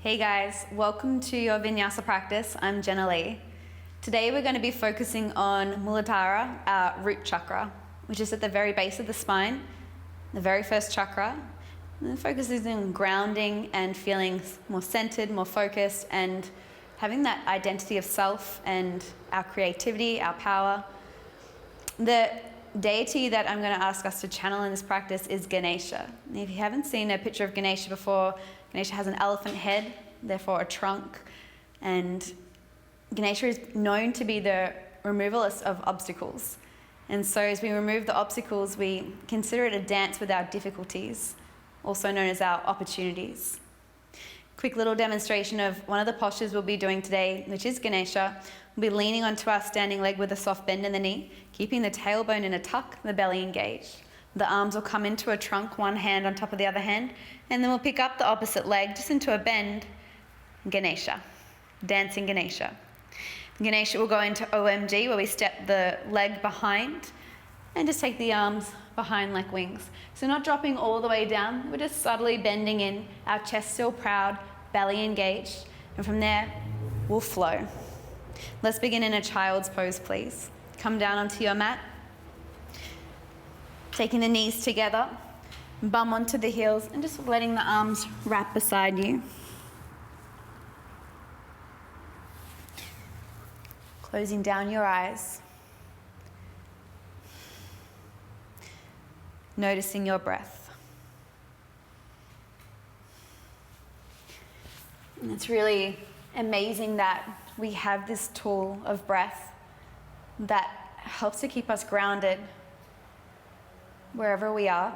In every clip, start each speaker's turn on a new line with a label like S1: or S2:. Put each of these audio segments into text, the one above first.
S1: Hey guys, welcome to your Vinyasa practice. I'm Jenna Lee. Today we're going to be focusing on Muladhara, our root chakra, which is at the very base of the spine, the very first chakra. And the focus is on grounding and feeling more centered, more focused, and having that identity of self and our creativity, our power. The deity that I'm going to ask us to channel in this practice is Ganesha. And if you haven't seen a picture of Ganesha before, Ganesha has an elephant head, therefore a trunk, and Ganesha is known to be the removalist of obstacles. And so as we remove the obstacles, we consider it a dance with our difficulties, also known as our opportunities. Quick little demonstration of one of the postures we'll be doing today, which is Ganesha. We'll be leaning onto our standing leg with a soft bend in the knee, keeping the tailbone in a tuck, the belly engaged. The arms will come into a trunk, one hand on top of the other hand, and then we'll pick up the opposite leg just into a bend, Ganesha, dancing Ganesha. Ganesha will go into OMG, where we step the leg behind and just take the arms behind like wings. So not dropping all the way down, we're just subtly bending in, our chest still proud, belly engaged, and from there, we'll flow. Let's begin in a child's pose, please. Come down onto your mat, taking the knees together, bum onto the heels, and just letting the arms wrap beside you. Closing down your eyes. Noticing your breath. And it's really amazing that we have this tool of breath that helps to keep us grounded wherever we are.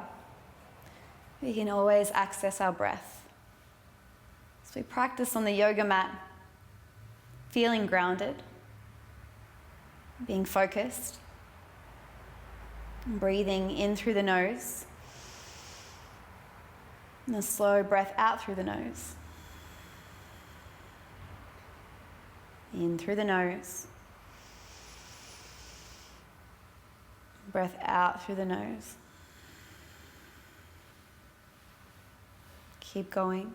S1: We can always access our breath. So we practice on the yoga mat, feeling grounded, being focused, breathing in through the nose, and a slow breath out through the nose. In through the nose, breath out through the nose. Keep going.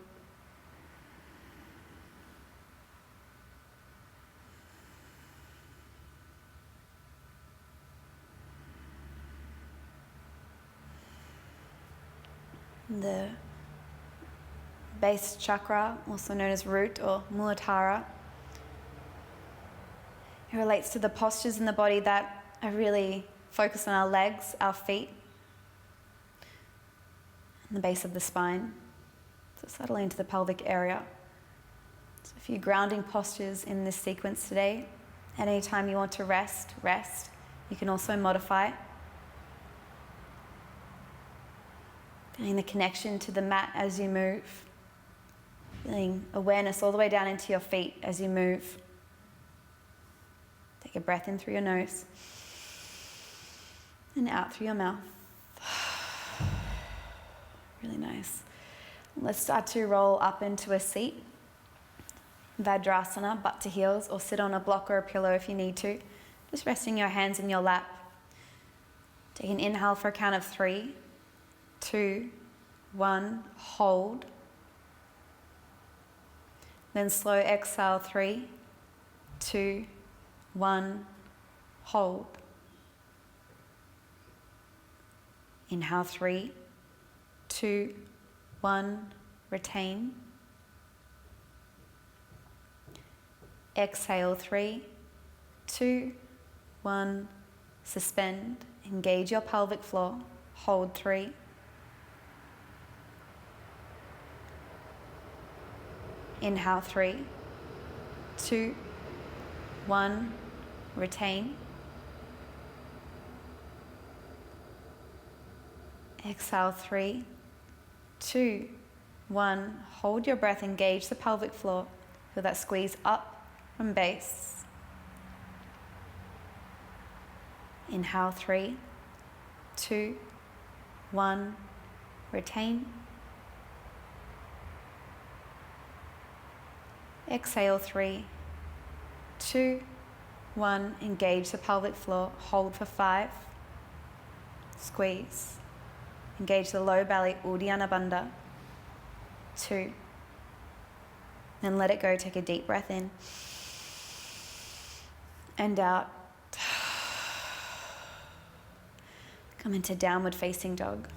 S1: The base chakra, also known as root or Muladhara, it relates to the postures in the body that are really focused on our legs, our feet, and the base of the spine. So settle into the pelvic area. So a few grounding postures in this sequence today. At any time you want to rest. You can also modify. Feeling the connection to the mat as you move. Feeling awareness all the way down into your feet as you move. Take a breath in through your nose and out through your mouth. Really nice. Let's start to roll up into a seat. Vajrasana, butt to heels, or sit on a block or a pillow if you need to. Just resting your hands in your lap. Take an inhale for a count of 3, 2, 1, hold. Then slow exhale, 3, 2, 1, hold. Inhale, 3, 2, 1, retain. Exhale, 3, 2, 1, suspend. Engage your pelvic floor. Hold, 3. Inhale, 3, 2, 1, retain. Exhale, 3, 2, 1. Hold your breath, engage the pelvic floor. Feel that squeeze up from base. Inhale, 3, 2, 1, retain. Exhale, 3, 2, 1. Engage the pelvic floor. Hold for 5. Squeeze. Engage the low belly, Uddiyana Bandha. 2, Then let it go. Take a deep breath in and out. Come into downward facing dog.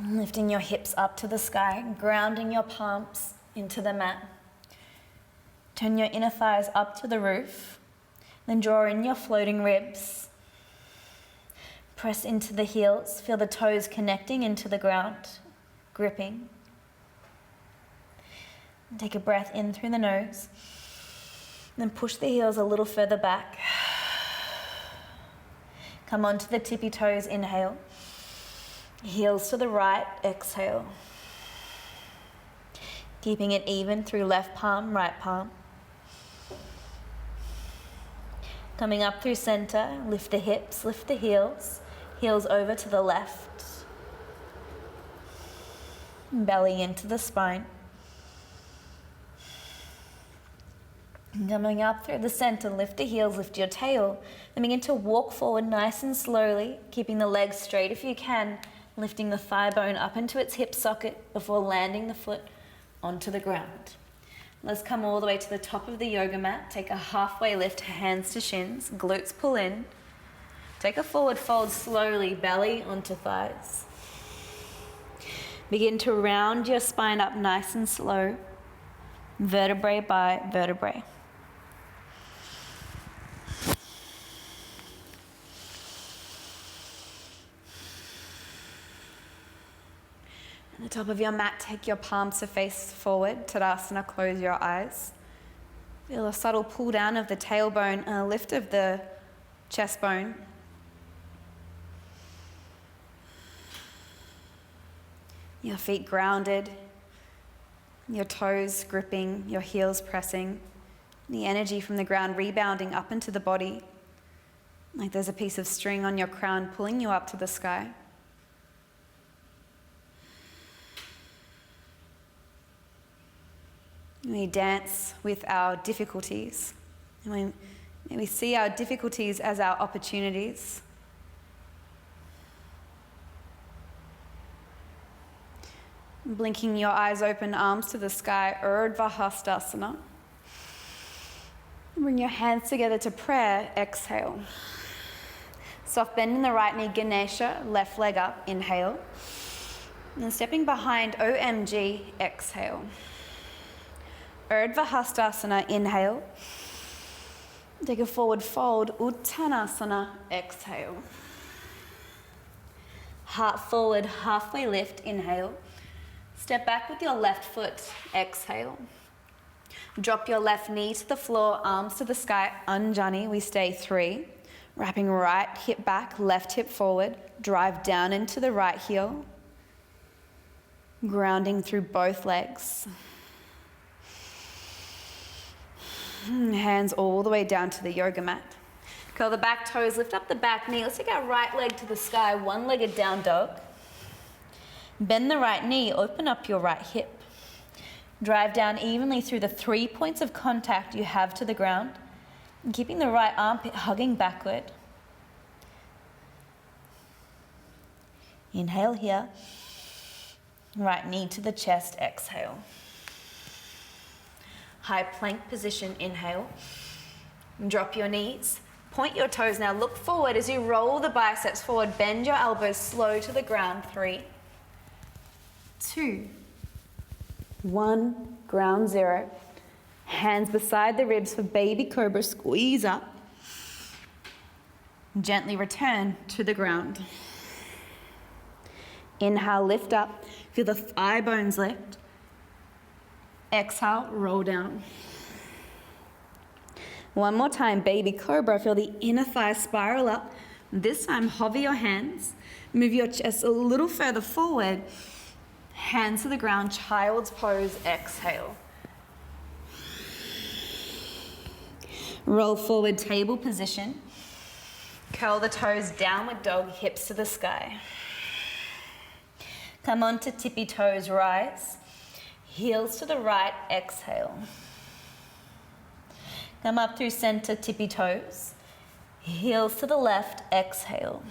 S1: Lifting your hips up to the sky, grounding your palms into the mat. Turn your inner thighs up to the roof, then draw in your floating ribs. Press into the heels, feel the toes connecting into the ground, gripping. Take a breath in through the nose, then push the heels a little further back. Come onto the tippy toes, inhale. Heels to the right, exhale. Keeping it even through left palm, right palm. Coming up through center, lift the hips, lift the heels. Heels over to the left. Belly into the spine. Coming up through the center, lift the heels, lift your tail. Then begin to walk forward nice and slowly, keeping the legs straight if you can, lifting the thigh bone up into its hip socket before landing the foot onto the ground. Let's come all the way to the top of the yoga mat. Take a halfway lift, hands to shins, glutes pull in. Take a forward fold slowly, belly onto thighs. Begin to round your spine up nice and slow, vertebrae by vertebrae. At the top of your mat, take your palms to face forward, Tadasana, close your eyes. Feel a subtle pull down of the tailbone and a lift of the chest bone. Your feet grounded, your toes gripping, your heels pressing, the energy from the ground rebounding up into the body, like there's a piece of string on your crown pulling you up to the sky. We dance with our difficulties, and we see our difficulties as our opportunities. Blinking your eyes open, arms to the sky, Urdhva Hastasana. Bring your hands together to prayer, exhale. Soft bend in the right knee, Ganesha, left leg up, inhale. And then stepping behind, OMG, exhale. Urdhva Hastasana, inhale. Take a forward fold, Uttanasana, exhale. Heart forward, halfway lift, inhale. Step back with your left foot, exhale. Drop your left knee to the floor, arms to the sky, Anjani, we stay 3. Wrapping right hip back, left hip forward, drive down into the right heel. Grounding through both legs. Hands all the way down to the yoga mat. Curl the back toes, lift up the back knee. Let's take our right leg to the sky, one-legged down dog. Bend the right knee, open up your right hip. Drive down evenly through the 3 points of contact you have to the ground, and keeping the right armpit hugging backward. Inhale here. Right knee to the chest, exhale. High plank position, inhale. Drop your knees. Point your toes now. Look forward as you roll the biceps forward. Bend your elbows slow to the ground. 3, 2, 1. Ground 0. Hands beside the ribs for baby cobra. Squeeze up. Gently return to the ground. Inhale, lift up. Feel the thigh bones lift. Exhale, roll down. One more time, baby cobra. Feel the inner thigh spiral up. This time, hover your hands. Move your chest a little further forward. Hands to the ground, child's pose, exhale. Roll forward, table position. Curl the toes, downward dog, hips to the sky. Come on to tippy toes, rise. Heels to the right, exhale. Come up through center, tippy toes. Heels to the left, exhale.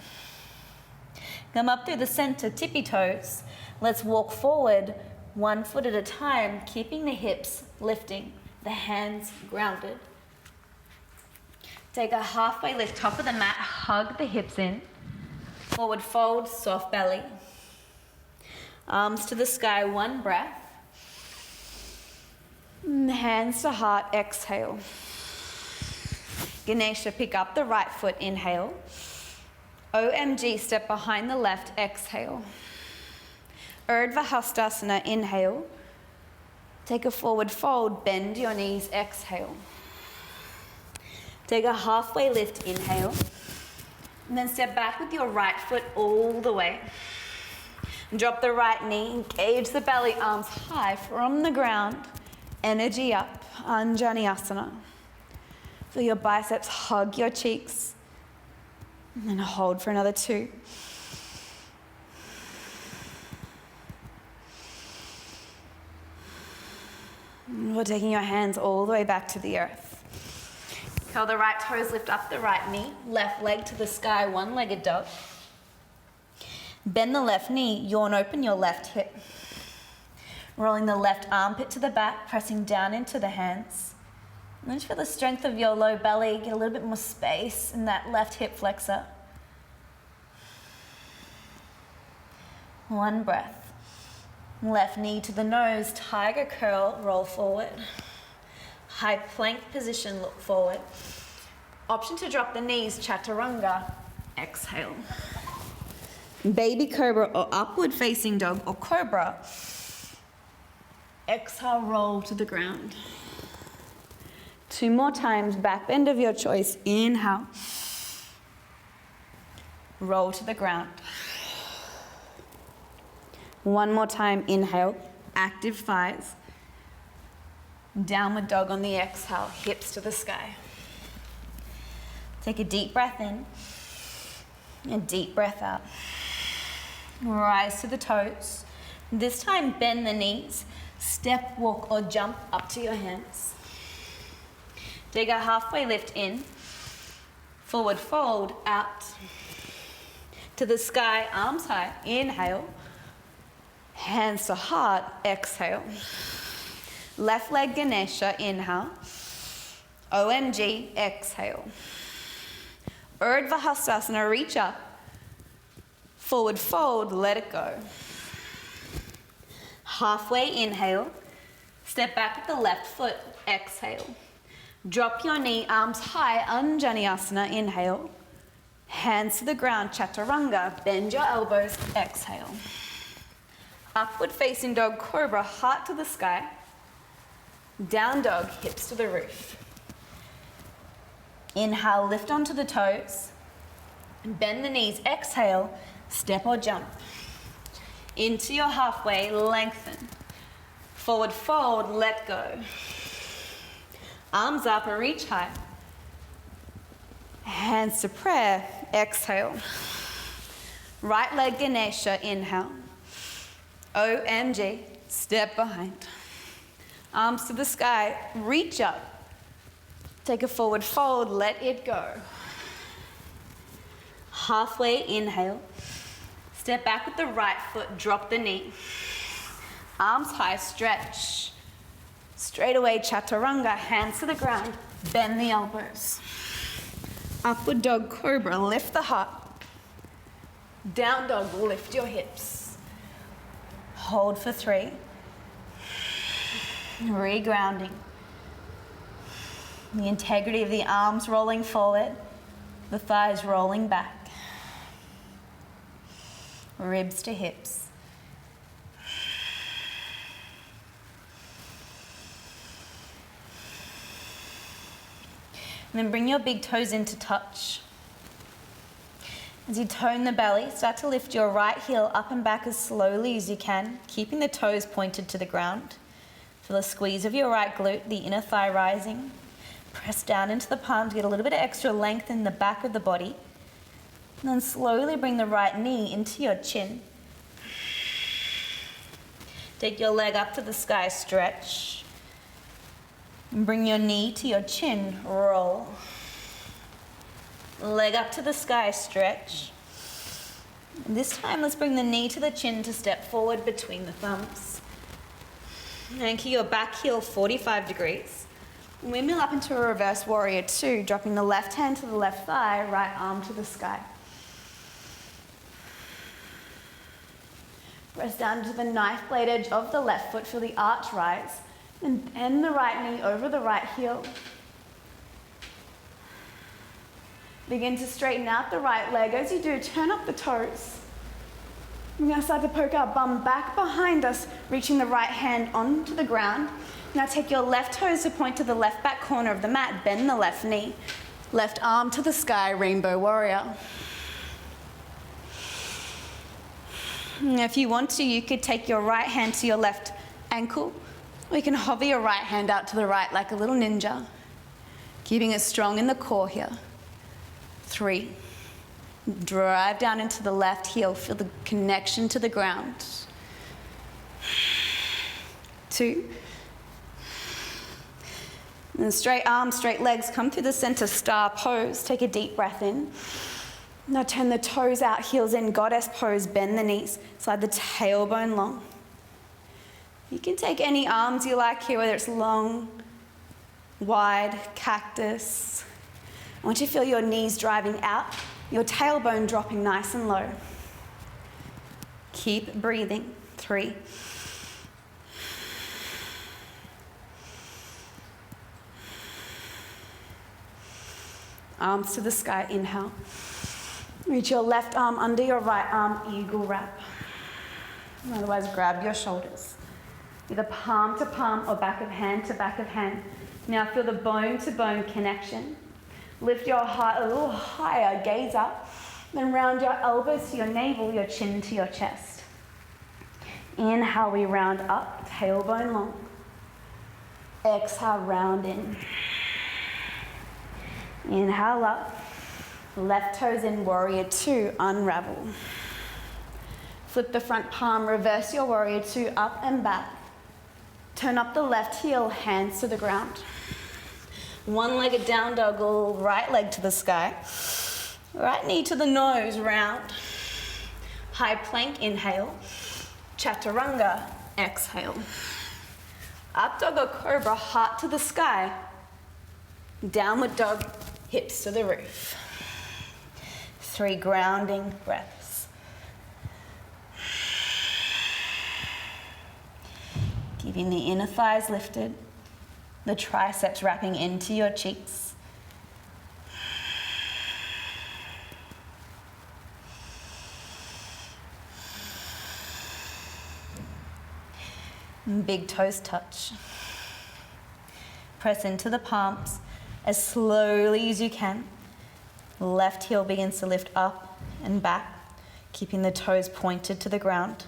S1: Come up through the center, tippy toes. Let's walk forward 1 foot at a time, keeping the hips lifting, the hands grounded. Take a halfway lift, top of the mat, hug the hips in. Forward fold, soft belly. Arms to the sky, 1 breath. Hands to heart, exhale. Ganesha, pick up the right foot, inhale. OMG, step behind the left, exhale. Urdhva Hastasana, inhale. Take a forward fold, bend your knees, exhale. Take a halfway lift, inhale. And then step back with your right foot all the way. Drop the right knee, engage the belly, arms high from the ground. Energy up, Anjaneyasana. Feel your biceps hug your cheeks. And then hold for another 2. And we're taking your hands all the way back to the earth. Curl the right toes, lift up the right knee. Left leg to the sky, one-legged dog. Bend the left knee, yawn open your left hip. Rolling the left armpit to the back, pressing down into the hands. And then just feel the strength of your low belly, get a little bit more space in that left hip flexor. 1 breath. Left knee to the nose, tiger curl, roll forward. High plank position, look forward. Option to drop the knees, chaturanga, exhale. Baby cobra or upward facing dog or cobra. Exhale, roll to the ground. 2 more times, back bend of your choice. Inhale. Roll to the ground. 1 more time, inhale. Active thighs. Downward dog on the exhale, hips to the sky. Take a deep breath in. A deep breath out. Rise to the toes. This time, bend the knees. Step, walk, or jump up to your hands. Take a halfway lift in. Forward fold, out. To the sky, arms high. Inhale. Hands to heart, exhale. Left leg Ganesha, inhale. OMG, exhale. Urdhva Hastasana, reach up. Forward fold, let it go. Halfway inhale. Step back with the left foot, exhale. Drop your knee, arms high, Anjaneyasana, inhale. Hands to the ground, chaturanga, bend your elbows, exhale. Upward facing dog, cobra, heart to the sky. Down dog, hips to the roof. Inhale, lift onto the toes. Bend the knees, exhale, step or jump. Into your halfway, lengthen. Forward fold, let go. Arms up and reach high. Hands to prayer, exhale. Right leg Ganesha, inhale. OMG, step behind. Arms to the sky, reach up. Take a forward fold, let it go. Halfway inhale. Step back with the right foot, drop the knee. Arms high, stretch. Straight away, chaturanga, hands to the ground, bend the elbows. Upward dog, cobra, lift the heart. Down dog, lift your hips. Hold for 3. Regrounding. The integrity of the arms rolling forward, the thighs rolling back. Ribs to hips. And then bring your big toes into touch. As you tone the belly, start to lift your right heel up and back as slowly as you can, keeping the toes pointed to the ground. Feel a squeeze of your right glute, the inner thigh rising. Press down into the palms, get a little bit of extra length in the back of the body. And then slowly bring the right knee into your chin. Take your leg up to the sky, stretch. And bring your knee to your chin, roll. Leg up to the sky, stretch. And this time, let's bring the knee to the chin to step forward between the thumbs. Anchor your back heel 45 degrees. Windmill up into a reverse warrior 2, dropping the left hand to the left thigh, right arm to the sky. Press down to the knife blade edge of the left foot, feel the arch rise, and bend the right knee over the right heel. Begin to straighten out the right leg. As you do, turn up the toes. We're going to start to poke our bum back behind us, reaching the right hand onto the ground. Now take your left toes to point to the left back corner of the mat, bend the left knee. Left arm to the sky, rainbow warrior. Now if you want to, you could take your right hand to your left ankle, or you can hover your right hand out to the right like a little ninja, keeping it strong in the core here. 3. Drive down into the left heel, feel the connection to the ground. 2. And straight arms, straight legs, come through the center star pose. Take a deep breath in. Now turn the toes out, heels in, goddess pose, bend the knees, slide the tailbone long. You can take any arms you like here, whether it's long, wide, cactus. I want you to feel your knees driving out, your tailbone dropping nice and low. Keep breathing. 3. Arms to the sky, inhale. Reach your left arm under your right arm, eagle wrap. Otherwise, grab your shoulders. Either palm to palm or back of hand to back of hand. Now feel the bone to bone connection. Lift your heart a little higher, gaze up. Then round your elbows to your navel, your chin to your chest. Inhale, we round up, tailbone long. Exhale, round in. Inhale up. Left toes in, warrior 2, unravel. Flip the front palm, reverse your warrior 2, up and back. Turn up the left heel, hands to the ground. One-legged down dog, right leg to the sky. Right knee to the nose, round. High plank, inhale. Chaturanga, exhale. Up dog or cobra, heart to the sky. Downward dog, hips to the roof. 3 grounding breaths. Keeping the inner thighs lifted, the triceps wrapping into your cheeks. Big toes touch. Press into the palms as slowly as you can. Left heel begins to lift up and back, keeping the toes pointed to the ground.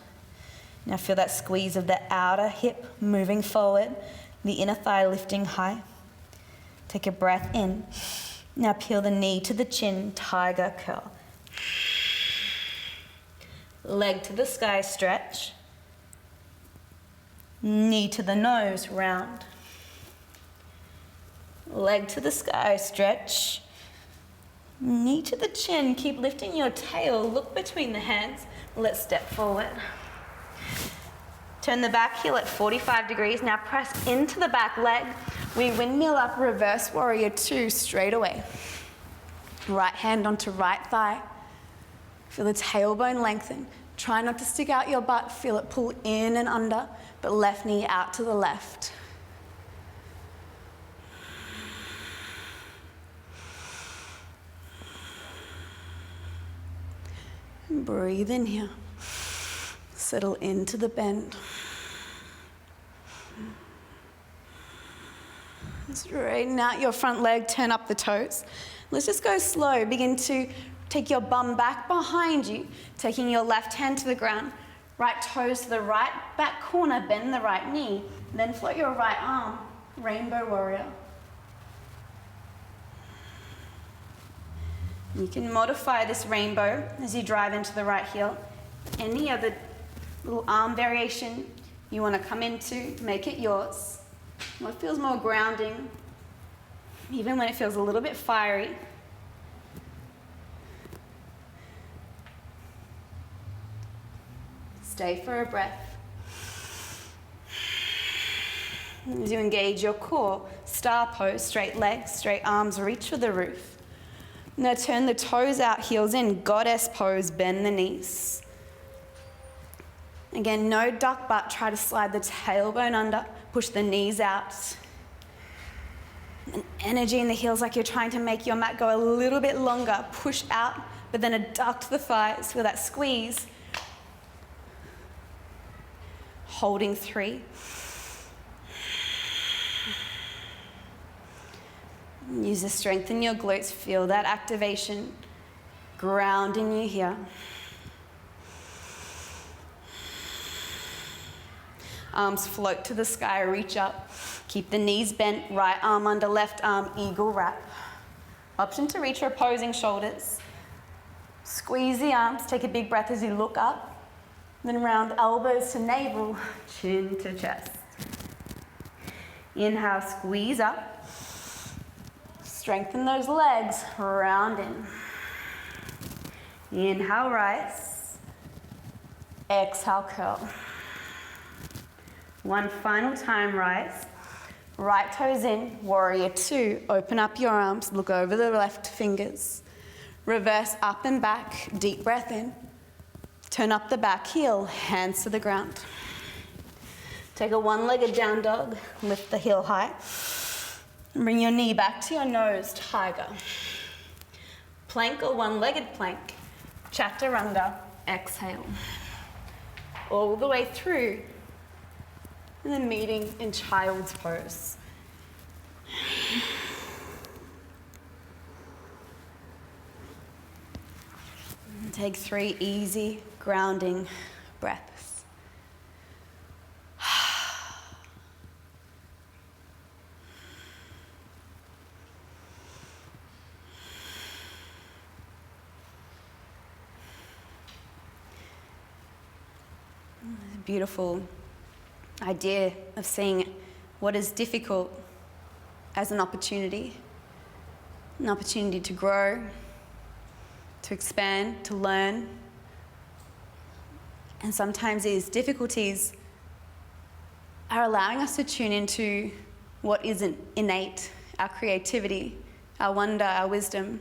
S1: Now feel that squeeze of the outer hip moving forward, the inner thigh lifting high. Take a breath in. Now peel the knee to the chin, tiger curl. Leg to the sky, stretch. Knee to the nose, round. Leg to the sky, stretch. Knee to the chin, keep lifting your tail, look between the hands. Let's step forward. Turn the back heel at 45 degrees. Now press into the back leg. We windmill up, reverse warrior 2, straight away. Right hand onto right thigh. Feel the tailbone lengthen. Try not to stick out your butt. Feel it pull in and under, but left knee out to the left. Breathe in here. Settle into the bend. Straighten out your front leg, turn up the toes. Let's just go slow. Begin to take your bum back behind you, taking your left hand to the ground. Right toes to the right back corner, bend the right knee. Then float your right arm, rainbow warrior. You can modify this rainbow as you drive into the right heel. Any other little arm variation you want to come into, make it yours. What feels more grounding, even when it feels a little bit fiery. Stay for a breath. As you engage your core, star pose, straight legs, straight arms, reach for the roof. Now turn the toes out, heels in, goddess pose, bend the knees. Again, no duck butt, try to slide the tailbone under, push the knees out. And energy in the heels like you're trying to make your mat go a little bit longer, push out, but then adduct the thighs, feel that squeeze. Holding 3. Use the strength in your glutes, feel that activation, grounding you here. Arms float to the sky, reach up. Keep the knees bent, right arm under left arm, eagle wrap. Option to reach for opposing shoulders. Squeeze the arms, take a big breath as you look up. Then round elbows to navel, chin to chest. Inhale, squeeze up. Strengthen those legs, round in. Inhale, rise. Exhale, curl. One final time, rise. Right toes in, warrior 2. Open up your arms, look over the left fingers. Reverse up and back, deep breath in. Turn up the back heel, hands to the ground. Take a one-legged down dog, lift the heel high. Bring your knee back to your nose, tiger. Plank or one-legged plank, chaturanga, exhale. All the way through, and then meeting in child's pose. And take 3 easy, grounding breaths. Beautiful idea of seeing what is difficult as an opportunity to grow, to expand, to learn. And sometimes these difficulties are allowing us to tune into what isn't innate, our creativity, our wonder, our wisdom,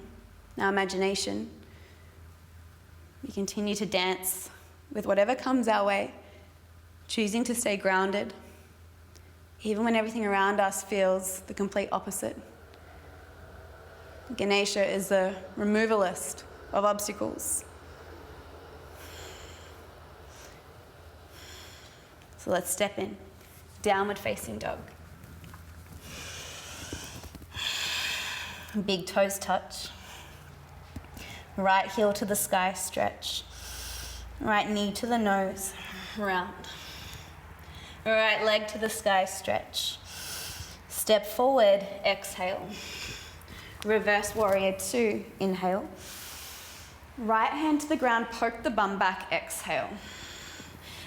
S1: our imagination. We continue to dance with whatever comes our way, choosing to stay grounded, even when everything around us feels the complete opposite. Ganesha is the removalist of obstacles. So let's step in, downward facing dog. Big toes touch. Right heel to the sky, stretch. Right knee to the nose, round. Right leg to the sky, stretch. Step forward, exhale. Reverse warrior 2, inhale. Right hand to the ground, poke the bum back, exhale.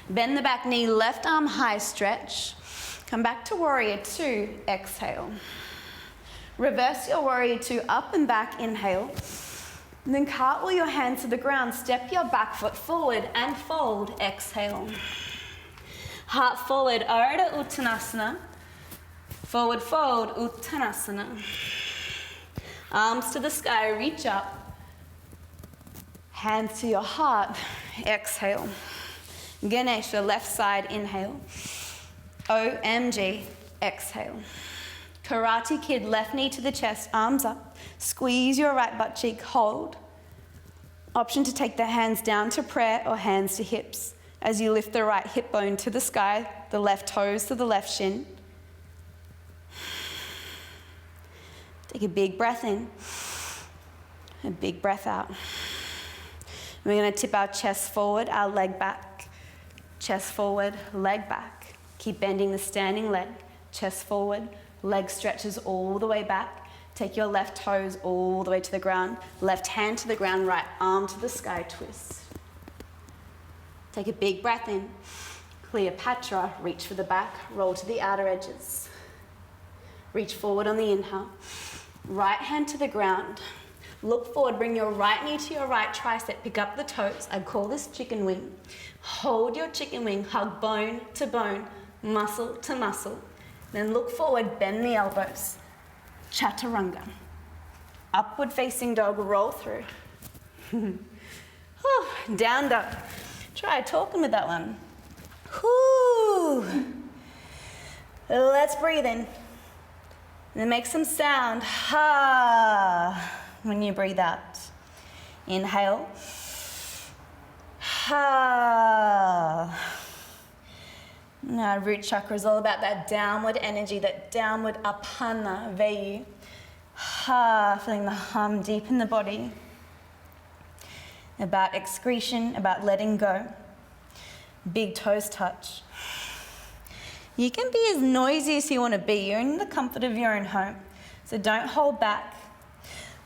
S1: Bend the back knee, left arm high, stretch. Come back to warrior 2, exhale. Reverse your warrior 2, up and back, inhale. And then cartwheel your hands to the ground, step your back foot forward and fold, exhale. Heart forward, Ardha Uttanasana. Forward fold, Uttanasana. Arms to the sky, reach up. Hands to your heart, exhale. Ganesha, left side, inhale. OMG, exhale. Karate Kid, left knee to the chest, arms up. Squeeze your right butt cheek, hold. Option to take the hands down to prayer or hands to hips. As you lift the right hip bone to the sky, the left toes to the left shin. Take a big breath in, a big breath out. We're going to tip our chest forward, our leg back. Chest forward, leg back. Keep bending the standing leg. Chest forward, leg stretches all the way back. Take your left toes all the way to the ground. Left hand to the ground, right arm to the sky, twist. Take a big breath in. Cleopatra, reach for the back, roll to the outer edges. Reach forward on the inhale. Right hand to the ground. Look forward, bring your right knee to your right tricep, pick up the toes. I call this chicken wing. Hold your chicken wing, hug bone to bone, muscle to muscle. Then look forward, bend the elbows. Chaturanga. Upward facing dog, roll through. Down dog. Try talking with that one. Whoo. Let's breathe in. Then make some sound. Ha. When you breathe out. Inhale. Ha. Now, root chakra is all about that downward energy, that downward apana vayu. Ha. Feeling the hum deep in the body. About excretion, about letting go. Big toes touch. You can be as noisy as you want to be. You're in the comfort of your own home. So don't hold back.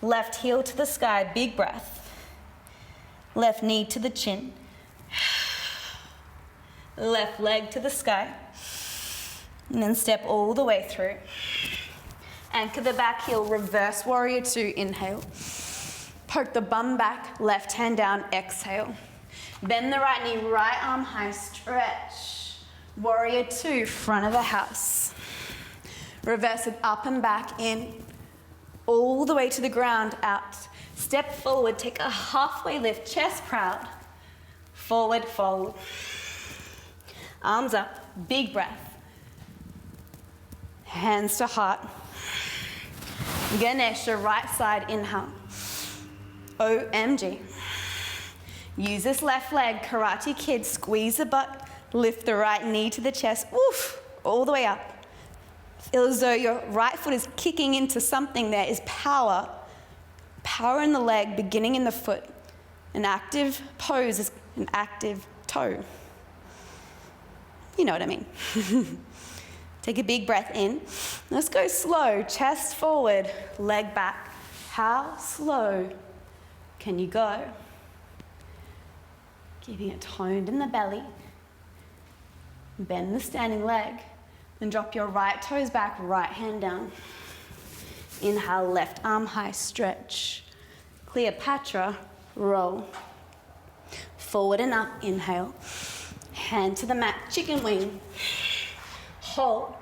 S1: Left heel to the sky, big breath. Left knee to the chin. Left leg to the sky. And then step all the way through. Anchor the back heel, reverse warrior two, inhale. Poke the bum back, left hand down, exhale. Bend the right knee, right arm high, stretch. Warrior two, front of the house. Reverse it up and back in, all the way to the ground, out. Step forward, take a halfway lift, chest proud. Forward fold. Arms up, big breath. Hands to heart. Ganesha, right side, inhale. OMG. Use this left leg, Karate Kid, squeeze the butt, lift the right knee to the chest, oof, all the way up. Feel as though your right foot is kicking into something. There is power. Power in the leg, beginning in the foot. An active pose is an active toe. You know what I mean. Take a big breath in. Let's go slow, chest forward, leg back. How slow can you go? Keeping it toned in the belly. Bend the standing leg. Then drop your right toes back, right hand down. Inhale, left arm high, stretch. Cleopatra, roll. Forward and up, inhale. Hand to the mat, chicken wing. Hold,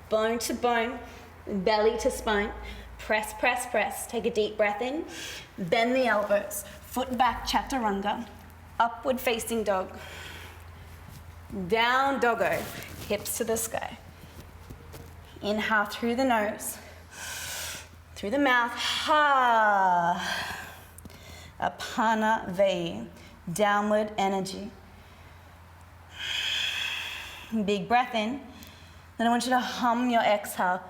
S1: bone to bone, belly to spine. Press, press, press. Take a deep breath in. Bend the elbows. Foot back, chaturanga. Upward facing dog. Down doggo. Hips to the sky. Inhale through the nose. Through the mouth. Ha. Apana vayu. Downward energy. Big breath in. Then I want you to hum your exhale.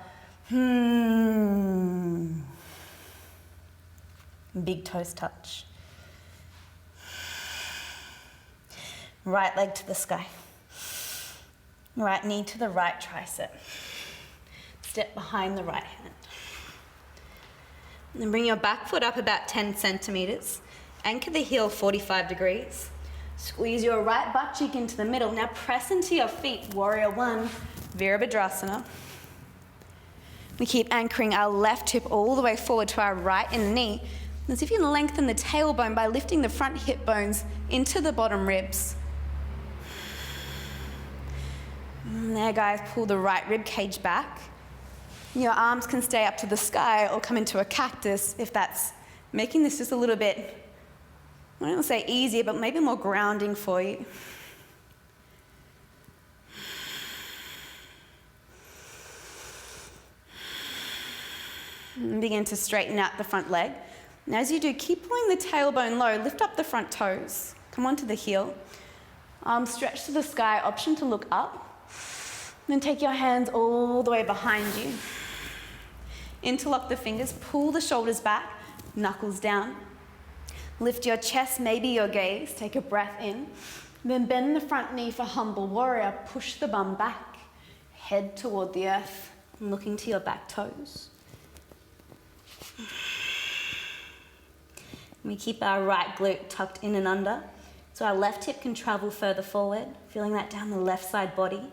S1: Big toes touch. Right leg to the sky. Right knee to the right tricep. Step behind the right hand. And then bring your back foot up about 10 centimeters. Anchor the heel 45 degrees. Squeeze your right butt cheek into the middle. Now press into your feet, warrior one, Virabhadrasana. We keep anchoring our left hip all the way forward to our right inner knee. As if you can lengthen the tailbone by lifting the front hip bones into the bottom ribs. And there, guys, pull the right rib cage back. Your arms can stay up to the sky or come into a cactus if that's making this just a little bit, I don't want to say easier, but maybe more grounding for you. And begin to straighten out the front leg. And as you do, keep pulling the tailbone low, lift up the front toes. Come onto the heel. Arms stretch to the sky, option to look up. Then take your hands all the way behind you. Interlock the fingers, pull the shoulders back, knuckles down. Lift your chest, maybe your gaze, take a breath in. Then bend the front knee for humble warrior, push the bum back, head toward the earth, and looking to your back toes. We keep our right glute tucked in and under, so our left hip can travel further forward, feeling that down the left side body.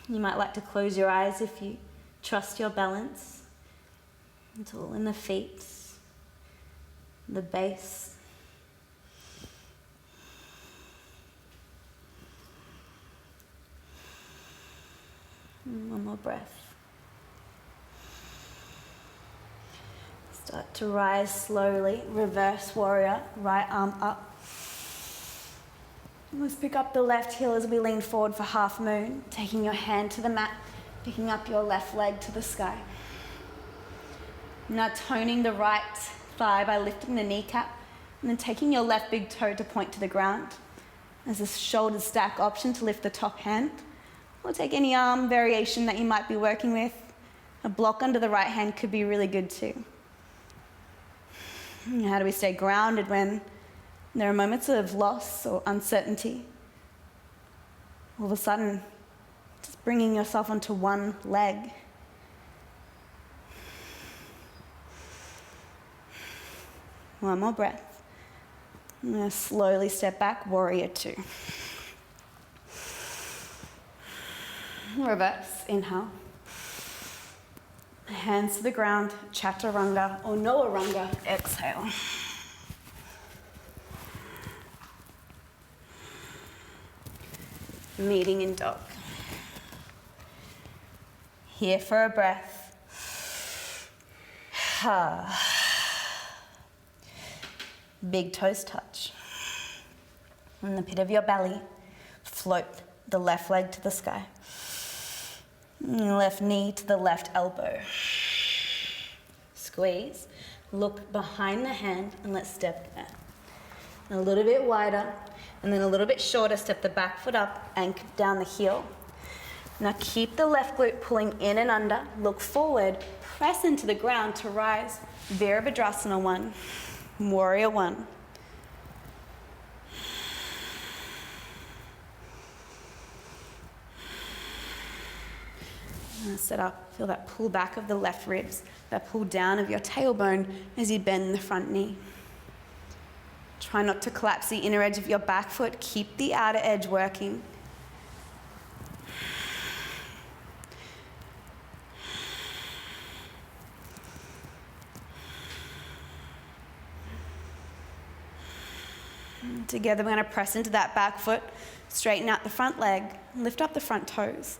S1: You might like to close your eyes if you trust your balance. It's all in the feet. the base. And one more breath. Start to rise slowly, reverse warrior, right arm up. Let's pick up the left heel as we lean forward for half moon, taking your hand to the mat, picking up your left leg to the sky. Now toning the right thigh by lifting the kneecap, and then taking your left big toe to point to the ground. As a shoulder stack option to lift the top hand, or take any arm variation that you might be working with. A block under the right hand could be really good too. How do we stay grounded when there are moments of loss or uncertainty? All of a sudden, just bringing yourself onto one leg. One more breath. I'm going to slowly step back, warrior two. Reverse, inhale. Hands to the ground, chaturanga or no aranga, exhale. Meeting in dog. Here for a breath. Big toes touch. In the pit of your belly, float the left leg to the sky. Left knee to the left elbow. Squeeze. Look behind the hand and let's step back. A little bit wider and then a little bit shorter. Step the back foot up, anchor down the heel. Now keep the left glute pulling in and under. Look forward. Press into the ground to rise. Virabhadrasana 1. Warrior 1. Sit up, feel that pull back of the left ribs, that pull down of your tailbone as you bend the front knee. Try not to collapse the inner edge of your back foot, keep the outer edge working. Together we're going to press into that back foot, straighten out the front leg, lift up the front toes.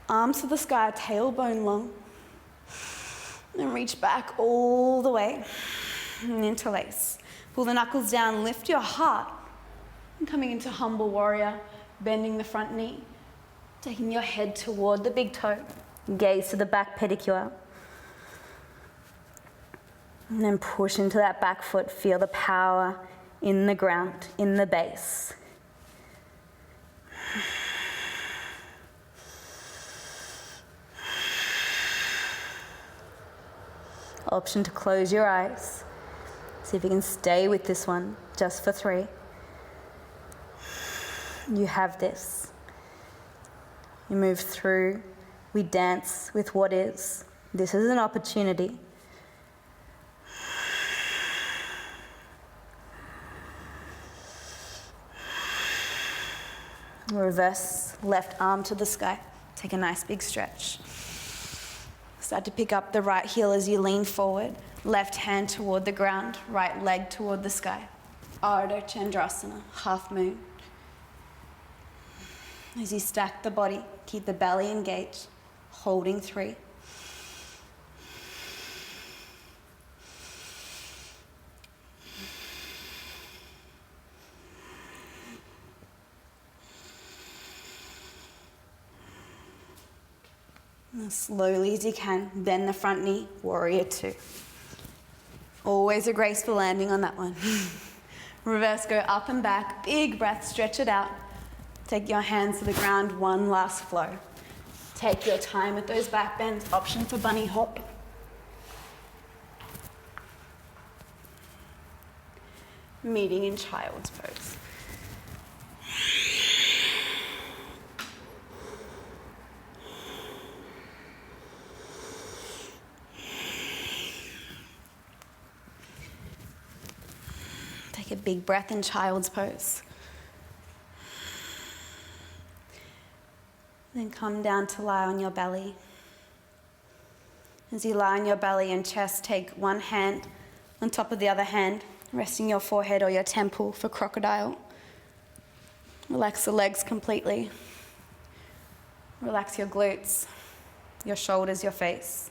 S1: Arms to the sky, tailbone long. And reach back all the way and interlace. Pull the knuckles down, lift your heart. And coming into humble warrior, bending the front knee. Taking your head toward the big toe. Gaze to the back pedicure. And then push into that back foot. Feel the power in the ground, in the base. Option to close your eyes. See if you can stay with this one just for 3. You have this. You move through. We dance with what is. This is an opportunity. Reverse left arm to the sky. Take a nice big stretch. Start to pick up the right heel as you lean forward. Left hand toward the ground, right leg toward the sky. Ardha Chandrasana, half moon. As you stack the body, keep the belly engaged, holding 3. And slowly as you can, bend the front knee, warrior 2. Always a graceful landing on that one. Reverse, go up and back, big breath, stretch it out. Take your hands to the ground, one last flow. Take your time with those back bends, option for bunny hop. Meeting in child's pose. Take a big breath in child's pose. Then come down to lie on your belly. As you lie on your belly and chest, take one hand on top of the other hand resting your forehead or your temple for crocodile. Relax the legs completely. Relax your glutes, your shoulders, your face.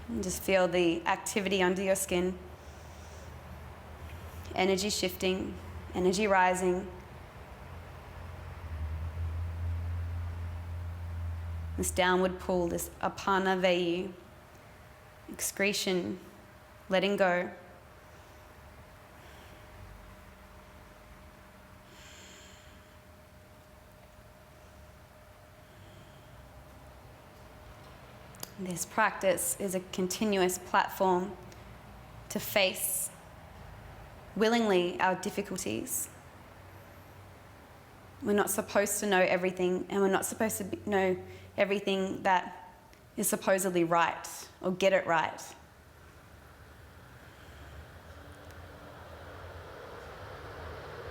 S1: And just feel the activity under your skin. Energy shifting, energy rising. This downward pull, this apana vayu, excretion, letting go. This practice is a continuous platform to face willingly our difficulties. We're not supposed to know everything, and we're not supposed to know everything that is supposedly right or get it right.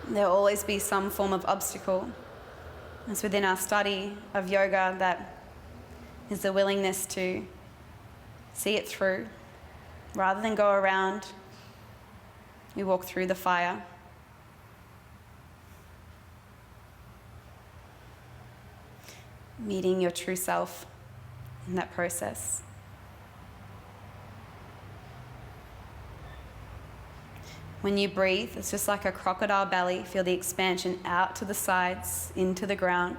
S1: There will always be some form of obstacle. It's within our study of yoga that is the willingness to see it through. Rather than go around, we walk through the fire. Meeting your true self in that process. When you breathe, it's just like a crocodile belly. Feel the expansion out to the sides, into the ground.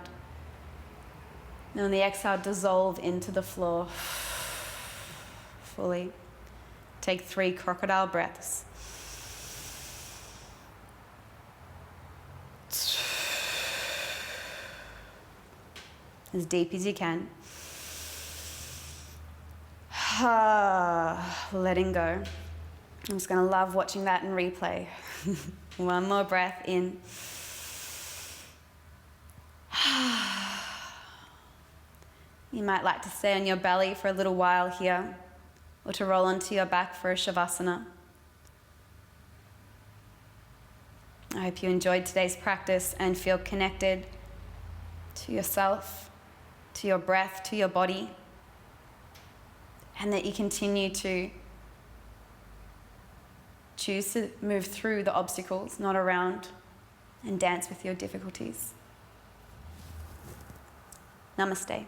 S1: And on the exhale, dissolve into the floor fully. Take 3 crocodile breaths. As deep as you can. Letting go. I'm just going to love watching that in replay. One more breath in. You might like to stay on your belly for a little while here, or to roll onto your back for a shavasana. I hope you enjoyed today's practice and feel connected to yourself, to your breath, to your body, and that you continue to choose to move through the obstacles, not around, and dance with your difficulties. Namaste.